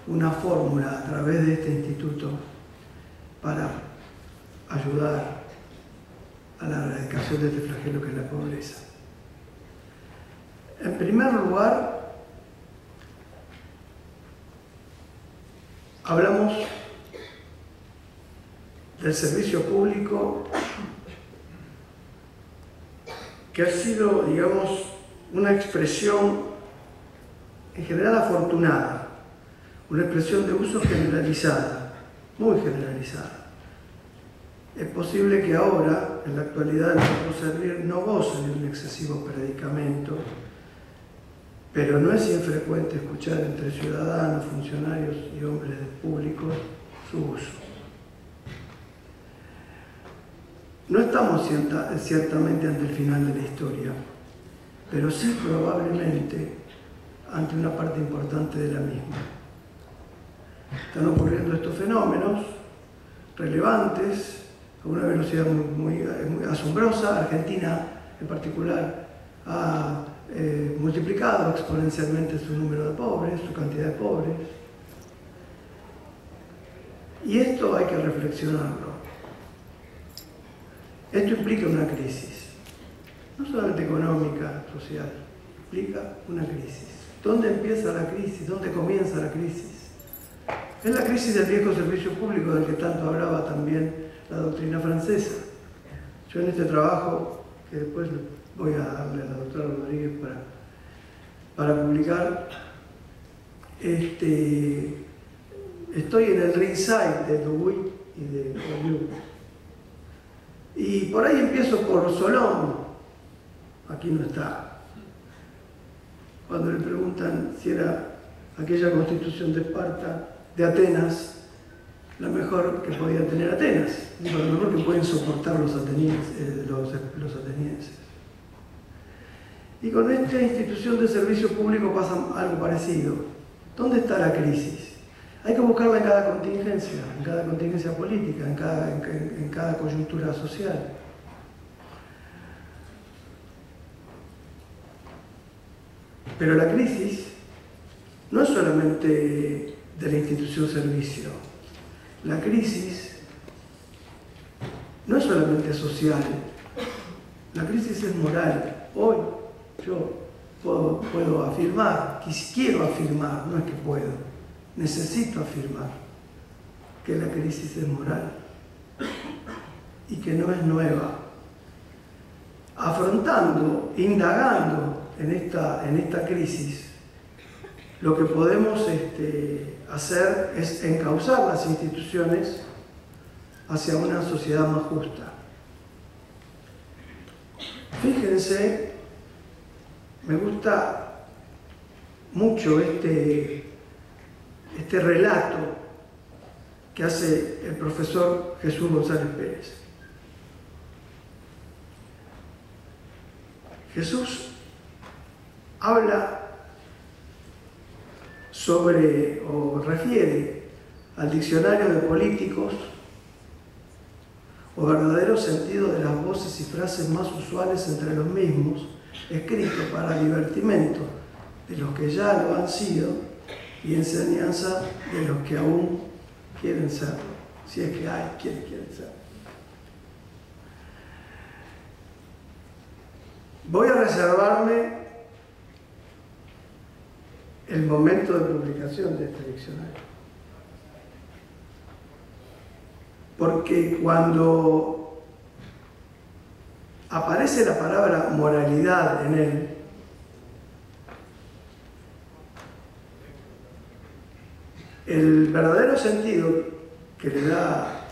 una fórmula a través de este instituto para ayudar a la erradicación de este flagelo que es la pobreza. En primer lugar, hablamos del servicio público que ha sido, digamos, una expresión en general afortunada, una expresión de uso generalizada, muy generalizada. Es posible que ahora, en la actualidad, el verbo servir no goce de un excesivo predicamento, pero no es infrecuente escuchar entre ciudadanos, funcionarios y hombres públicos su uso. No estamos ciertamente ante el final de la historia, pero sí probablemente ante una parte importante de la misma. Están ocurriendo estos fenómenos relevantes a una velocidad muy asombrosa. Argentina, en particular, ha multiplicado exponencialmente su número de pobres, su cantidad de pobres. Y esto hay que reflexionarlo. Esto implica una crisis, no solamente económica, social, implica una crisis. ¿Dónde empieza la crisis? ¿Dónde comienza la crisis? Es la crisis del viejo servicio público del que tanto hablaba también la doctrina francesa. Yo en este trabajo, que después voy a darle a la doctora Rodríguez para publicar, estoy en el ringside de Dubuis y de Bourdieu. Y por ahí empiezo por Solón, aquí no está, cuando le preguntan si era aquella constitución de Esparta, de Atenas, la mejor que podía tener Atenas, lo mejor que pueden soportar los atenienses. Y con esta institución de servicio público pasa algo parecido. ¿Dónde está la crisis? Hay que buscarla en cada contingencia política, en cada coyuntura social. Pero la crisis no es solamente de la institución servicio. La crisis no es solamente social. La crisis es moral. Hoy yo puedo afirmar, quiero afirmar, no es que puedo, necesito afirmar que la crisis es moral y que no es nueva. Afrontando, indagando en esta crisis, lo que podemos hacer es encauzar las instituciones hacia una sociedad más justa. Fíjense, me gusta mucho este relato que hace el profesor Jesús González Pérez. Jesús habla sobre, o refiere al diccionario de políticos o verdadero sentido de las voces y frases más usuales entre los mismos, escrito para divertimento de los que ya lo han sido y enseñanza de los que aún quieren serlo, si es que hay quienes quieren serlo. Voy a reservarme el momento de publicación de este diccionario, porque cuando aparece la palabra moralidad en él, el verdadero sentido que le da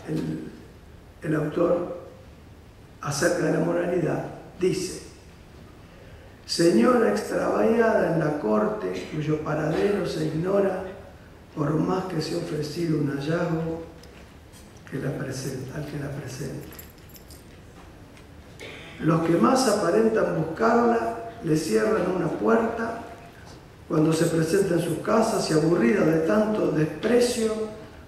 el autor acerca de la moralidad dice: señora extraviada en la corte, cuyo paradero se ignora, por más que se ha ofrecido un hallazgo al que la presente. Los que más aparentan buscarla le cierran una puerta cuando se presenta en sus casas y aburrida de tanto desprecio,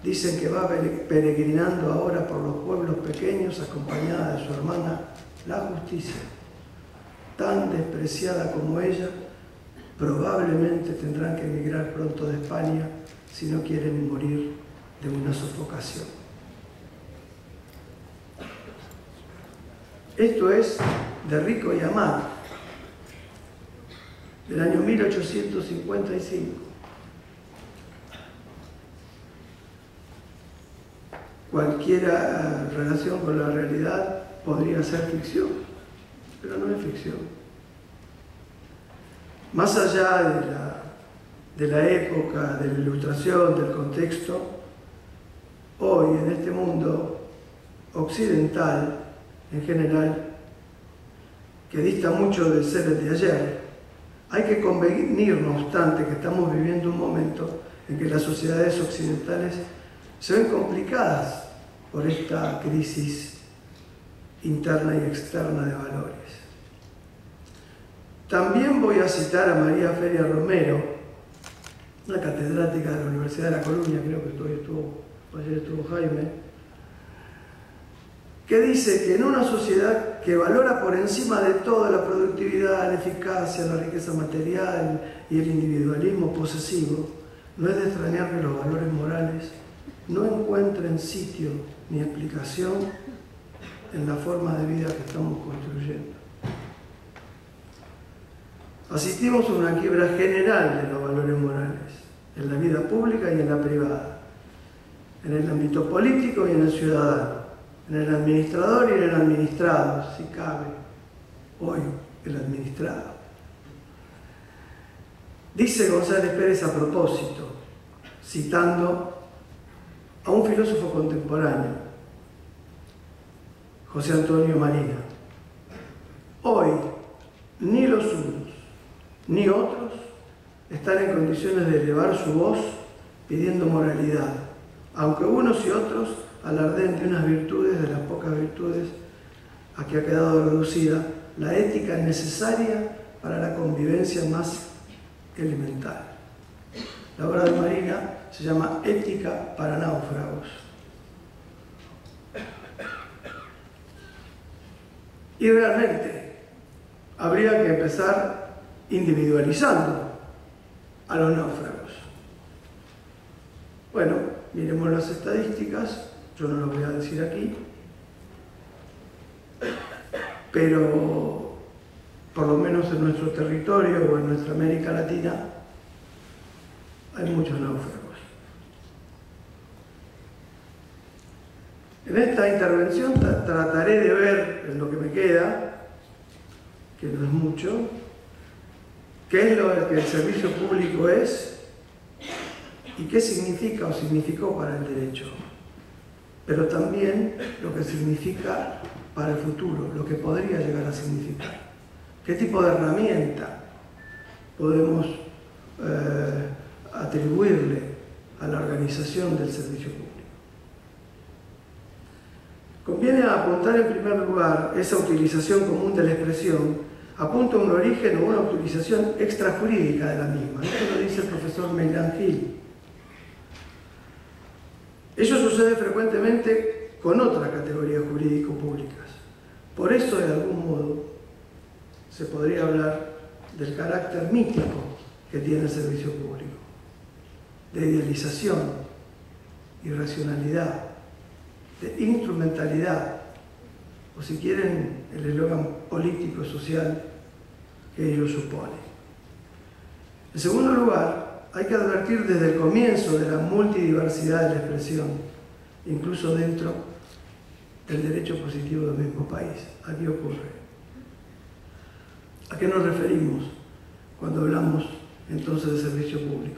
dicen que va peregrinando ahora por los pueblos pequeños acompañada de su hermana, la justicia. Tan despreciada como ella, probablemente tendrán que emigrar pronto de España si no quieren morir de una sofocación. Esto es de Rico y Amado, del año 1855. Cualquier relación con la realidad podría ser ficción, pero no es ficción. Más allá de la época, de la ilustración, del contexto, hoy en este mundo occidental, en general, que dista mucho de ser el de ayer, hay que convenir, no obstante, que estamos viviendo un momento en que las sociedades occidentales se ven complicadas por esta crisis interna y externa de valores. También voy a citar a María Feria Romero, una catedrática de la Universidad de La Coruña, creo que ayer estuvo Jaime, que dice que en una sociedad que valora por encima de todo la productividad, la eficacia, la riqueza material y el individualismo posesivo, no es de extrañar que los valores morales no encuentren sitio ni explicación en la forma de vida que estamos construyendo. Asistimos a una quiebra general de los valores morales, en la vida pública y en la privada, en el ámbito político y en el ciudadano, en el administrador y en el administrado, si cabe, hoy el administrado. Dice González Pérez a propósito, citando a un filósofo contemporáneo, José Antonio Marina: hoy ni los unos ni otros están en condiciones de elevar su voz pidiendo moralidad, aunque unos y otros alardeen de unas virtudes, de las pocas virtudes a que ha quedado reducida la ética necesaria para la convivencia más elemental. La obra de Marina se llama Ética para náufragos. Y realmente habría que empezar individualizando a los náufragos. Bueno, miremos las estadísticas, yo no lo voy a decir aquí, pero por lo menos en nuestro territorio o en nuestra América Latina hay muchos náufragos. En esta intervención trataré de ver, en lo que me queda, que no es mucho, qué es lo que el servicio público es y qué significa o significó para el derecho, pero también lo que significa para el futuro, lo que podría llegar a significar. ¿Qué tipo de herramienta podemos atribuirle a la organización del servicio público? Conviene apuntar en primer lugar esa utilización común de la expresión, apunta a un origen o una utilización extrajurídica de la misma. Esto lo dice el profesor Meilán Gil. Ello sucede frecuentemente con otras categorías jurídico-públicas. Por eso, de algún modo, se podría hablar del carácter mítico que tiene el servicio público, de idealización, irracionalidad, de instrumentalidad, o si quieren, el eslogan político-social que ello supone. En segundo lugar, hay que advertir desde el comienzo de la multidiversidad de la expresión, incluso dentro del derecho positivo del mismo país. Aquí ocurre. ¿A qué nos referimos cuando hablamos entonces de servicio público?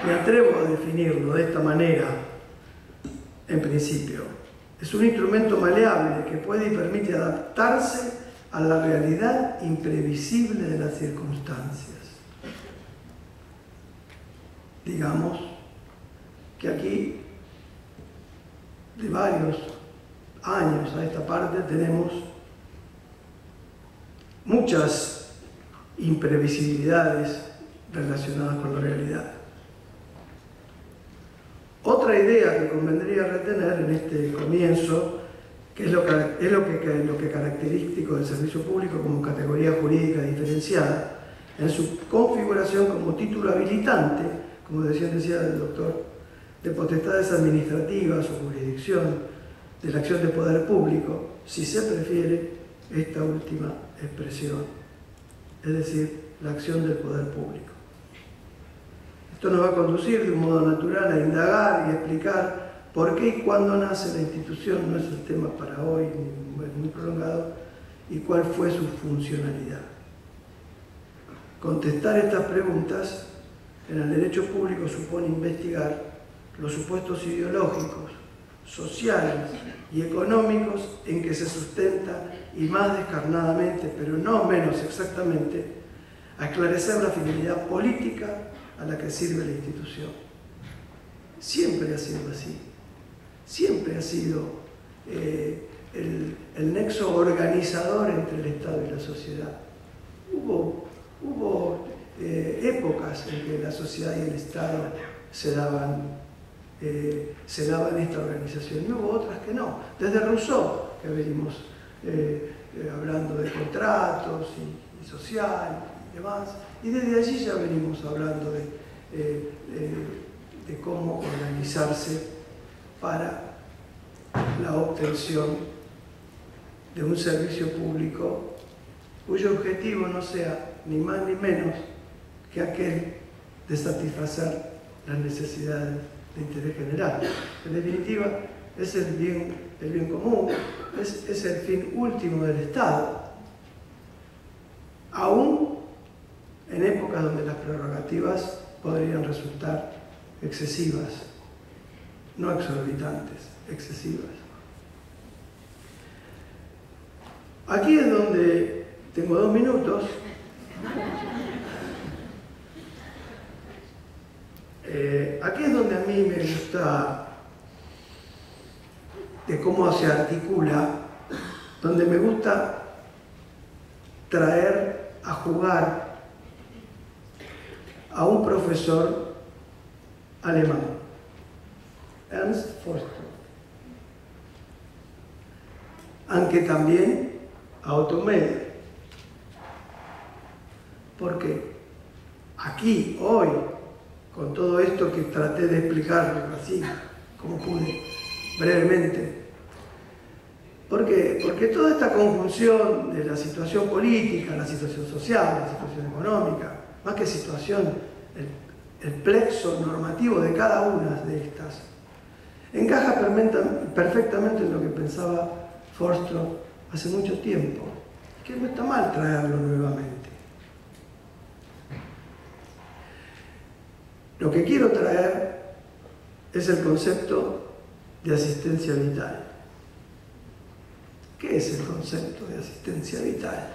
Me atrevo a definirlo de esta manera, en principio. Es un instrumento maleable que puede y permite adaptarse a la realidad imprevisible de las circunstancias. Digamos que aquí, de varios años a esta parte, tenemos muchas imprevisibilidades relacionadas con la realidad. Otra idea que convendría retener en este comienzo, que es lo que característico del servicio público como categoría jurídica diferenciada, en su configuración como título habilitante, como decía el doctor, de potestades administrativas o jurisdicción de la acción de poder público, si se prefiere esta última expresión, es decir, la acción del poder público. Esto nos va a conducir de un modo natural a indagar y a explicar por qué y cuándo nace la institución, no es el tema para hoy, muy prolongado, y cuál fue su funcionalidad. Contestar estas preguntas en el derecho público supone investigar los supuestos ideológicos, sociales y económicos en que se sustenta, y más descarnadamente, pero no menos exactamente, a esclarecer la finalidad política a la que sirve la institución. Siempre ha sido así. Siempre ha sido el nexo organizador entre el Estado y la sociedad. Hubo épocas en que la sociedad y el Estado se daban esta organización, y hubo otras que no. Desde Rousseau, que venimos hablando de contratos y social y demás, y desde allí ya venimos hablando de cómo organizarse para la obtención de un servicio público cuyo objetivo no sea ni más ni menos que aquel de satisfacer las necesidades de interés general. En definitiva, es el bien común, es el fin último del Estado, aún en épocas donde las prerrogativas podrían resultar excesivas, no exorbitantes, excesivas. Aquí es donde tengo 2 minutos. Aquí es donde a mí me gusta, de cómo se articula, donde me gusta traer a jugar a un profesor alemán, Ernst Forster, aunque también a Otto Meyer. Porque aquí, hoy, con todo esto que traté de explicarlo así, como pude, brevemente, porque toda esta conjunción de la situación política, la situación social, la situación económica, más que situación, el plexo normativo de cada una de estas, encaja perfectamente en lo que pensaba Forster hace mucho tiempo, que no está mal traerlo nuevamente. Lo que quiero traer es el concepto de asistencia vital. ¿Qué es el concepto de asistencia vital?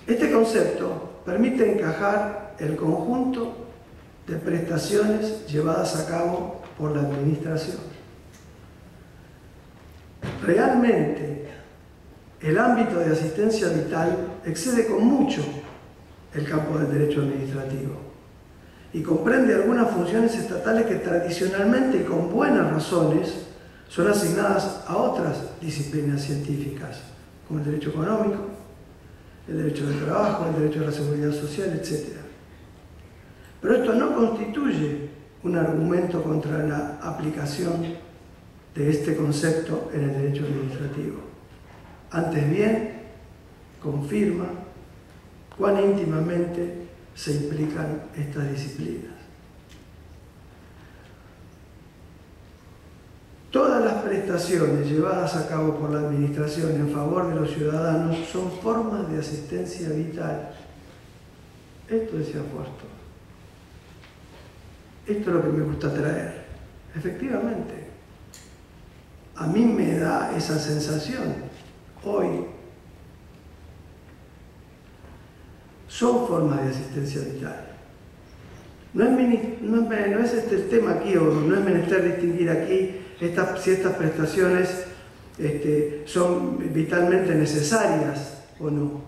Este concepto permite encajar el conjunto de prestaciones llevadas a cabo por la administración. Realmente, el ámbito de asistencia vital excede con mucho el campo del derecho administrativo y comprende algunas funciones estatales que tradicionalmente y con buenas razones son asignadas a otras disciplinas científicas, como el derecho económico, el derecho del trabajo, el derecho de la seguridad social, etc. Pero esto no constituye un argumento contra la aplicación de este concepto en el derecho administrativo. Antes bien, confirma cuán íntimamente se implican estas disciplinas. Todas las prestaciones llevadas a cabo por la administración en favor de los ciudadanos son formas de asistencia vital. Esto decía Forster. Esto es lo que me gusta traer. Efectivamente, a mí me da esa sensación hoy. Son formas de asistencia vital. No es este el tema aquí, o no es menester distinguir aquí si estas prestaciones son vitalmente necesarias o no.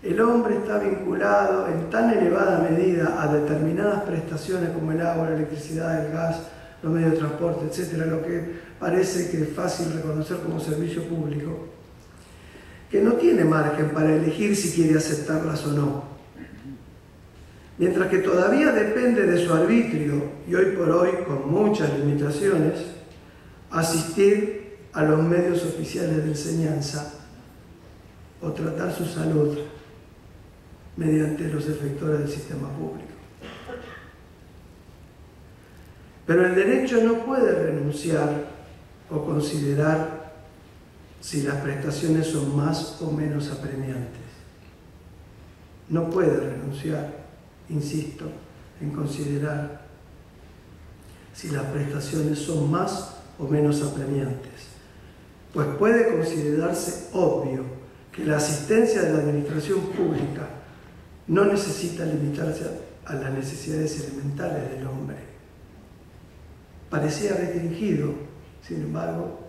El hombre está vinculado en tan elevada medida a determinadas prestaciones como el agua, la electricidad, el gas, los medios de transporte, etcétera, lo que parece que es fácil reconocer como servicio público, que no tiene margen para elegir si quiere aceptarlas o no. Mientras que todavía depende de su arbitrio, y hoy por hoy con muchas limitaciones, asistir a los medios oficiales de enseñanza o tratar su salud mediante los efectores del sistema público. Pero el derecho no puede renunciar o considerar si las prestaciones son más o menos apremiantes. No puede renunciar, insisto, en considerar si las prestaciones son más o menos apremiantes, pues puede considerarse obvio que la asistencia de la administración pública no necesita limitarse a las necesidades elementales del hombre. Parecía restringido, sin embargo,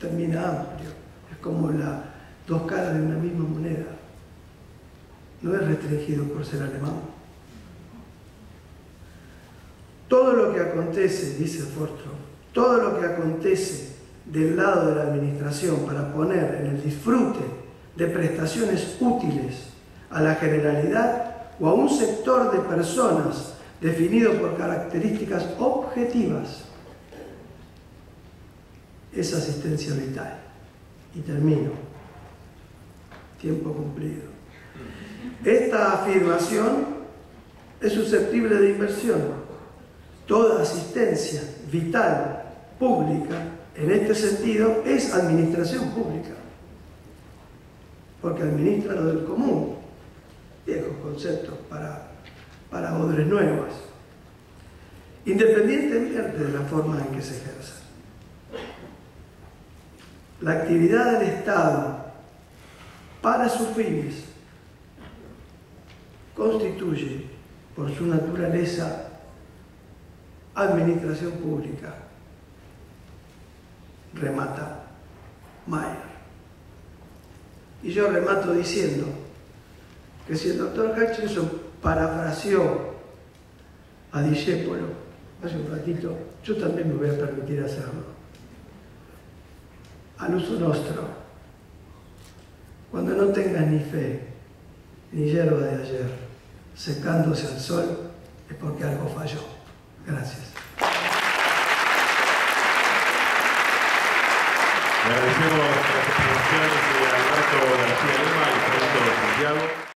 termina amplio. Es como las dos caras de una misma moneda. No es restringido por ser alemán. Todo lo que acontece, dice Forster, todo lo que acontece del lado de la administración para poner en el disfrute de prestaciones útiles a la generalidad o a un sector de personas definido por características objetivas, es asistencia vital. Y termino. Tiempo cumplido. Esta afirmación es susceptible de inversión. Toda asistencia vital pública, en este sentido, es administración pública, porque administra lo del común, viejos conceptos para odres nuevas, independientemente de la forma en que se ejerza. La actividad del Estado para sus fines constituye, por su naturaleza, administración pública. Remata Mayer. Y yo remato diciendo que si el doctor Hutchinson parafraseó a Discépolo hace un ratito, yo también me voy a permitir hacerlo. Al uso nostro. Cuando no tengas ni fe, ni hierba de ayer, secándose al sol, es porque algo falló. Gracias. Le agradecemos